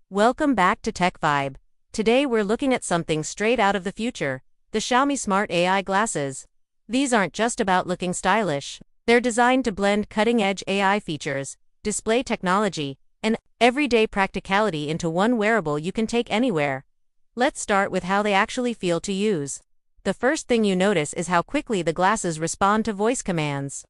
Welcome back to Tech Vibe. Today we're looking at something straight out of the future, the Xiaomi Smart AI glasses. These aren't just about looking stylish. They're designed to blend cutting-edge AI features, display technology, and everyday practicality into one wearable you can take anywhere. Let's start with how they actually feel to use. The first thing you notice is how quickly the glasses respond to voice commands.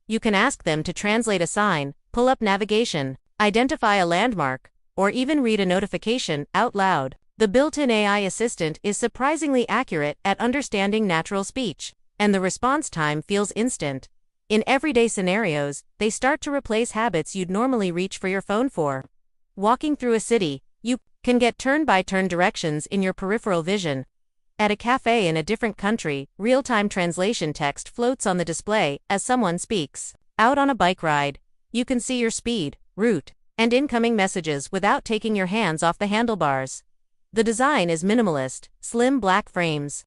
You can ask them to translate a sign, pull up navigation, identify a landmark, or even read a notification out loud. The built-in AI assistant is surprisingly accurate at understanding natural speech, and the response time feels instant. In everyday scenarios, they start to replace habits you'd normally reach for your phone for. Walking through a city, you can get turn-by-turn directions in your peripheral vision. At a cafe in a different country, real-time translation text floats on the display as someone speaks. Out on a bike ride, you can see your speed, route, and incoming messages without taking your hands off the handlebars. The design is minimalist, slim black frames,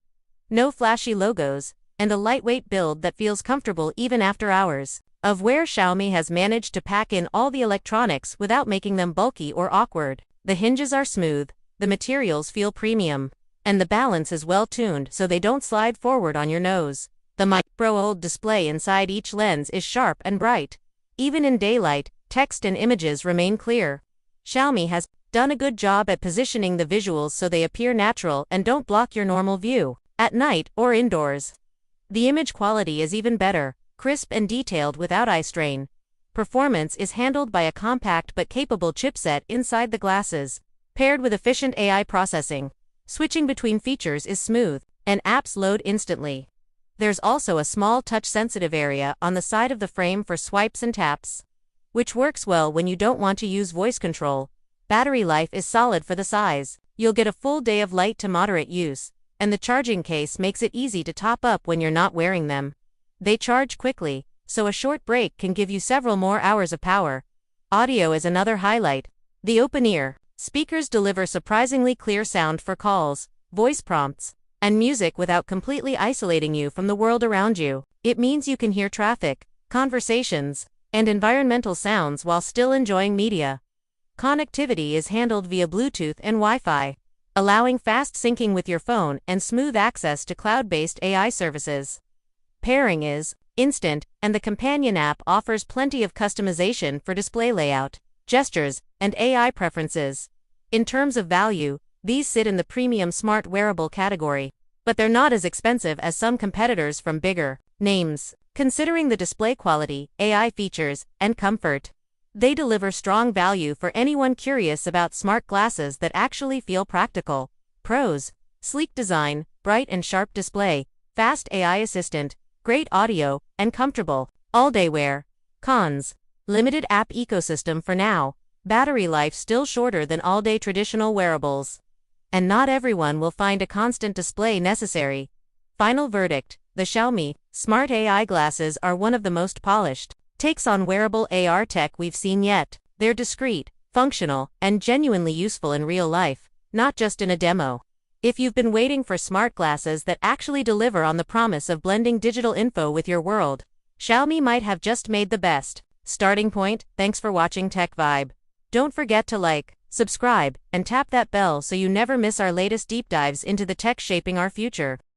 no flashy logos, and a lightweight build that feels comfortable even after hours of wear. Xiaomi has managed to pack in all the electronics without making them bulky or awkward. The hinges are smooth, the materials feel premium, and the balance is well tuned so they don't slide forward on your nose. The micro-OLED display inside each lens is sharp and bright. Even in daylight, text and images remain clear. Xiaomi has done a good job at positioning the visuals so they appear natural and don't block your normal view. At night or indoors, the image quality is even better, crisp and detailed without eye strain. Performance is handled by a compact but capable chipset inside the glasses, paired with efficient AI processing. Switching between features is smooth, and apps load instantly. There's also a small touch-sensitive area on the side of the frame for swipes and taps, which works well when you don't want to use voice control. Battery life is solid for the size. You'll get a full day of light to moderate use, and the charging case makes it easy to top up when you're not wearing them. They charge quickly, so a short break can give you several more hours of power. Audio is another highlight. The open-ear speakers deliver surprisingly clear sound for calls, voice prompts, and music without completely isolating you from the world around you. It means you can hear traffic, conversations, and environmental sounds while still enjoying media. Connectivity is handled via Bluetooth and Wi-Fi, allowing fast syncing with your phone and smooth access to cloud-based AI services. Pairing is instant, and the companion app offers plenty of customization for display layout, gestures, and AI preferences. In terms of value, these sit in the premium smart wearable category, but they're not as expensive as some competitors from bigger names. Considering the display quality, AI features, and comfort, they deliver strong value for anyone curious about smart glasses that actually feel practical. Pros: sleek design, bright and sharp display, fast AI assistant, great audio, and comfortable all-day wear. Cons: limited app ecosystem for now, battery life still shorter than all-day traditional wearables, and not everyone will find a constant display necessary. Final verdict: the Xiaomi Smart AI glasses are one of the most polished takes on wearable AR tech we've seen yet. They're discreet, functional, and genuinely useful in real life, not just in a demo. If you've been waiting for smart glasses that actually deliver on the promise of blending digital info with your world, Xiaomi might have just made the best starting point. Thanks for watching Tech Vibe. Don't forget to like, subscribe, and tap that bell so you never miss our latest deep dives into the tech shaping our future.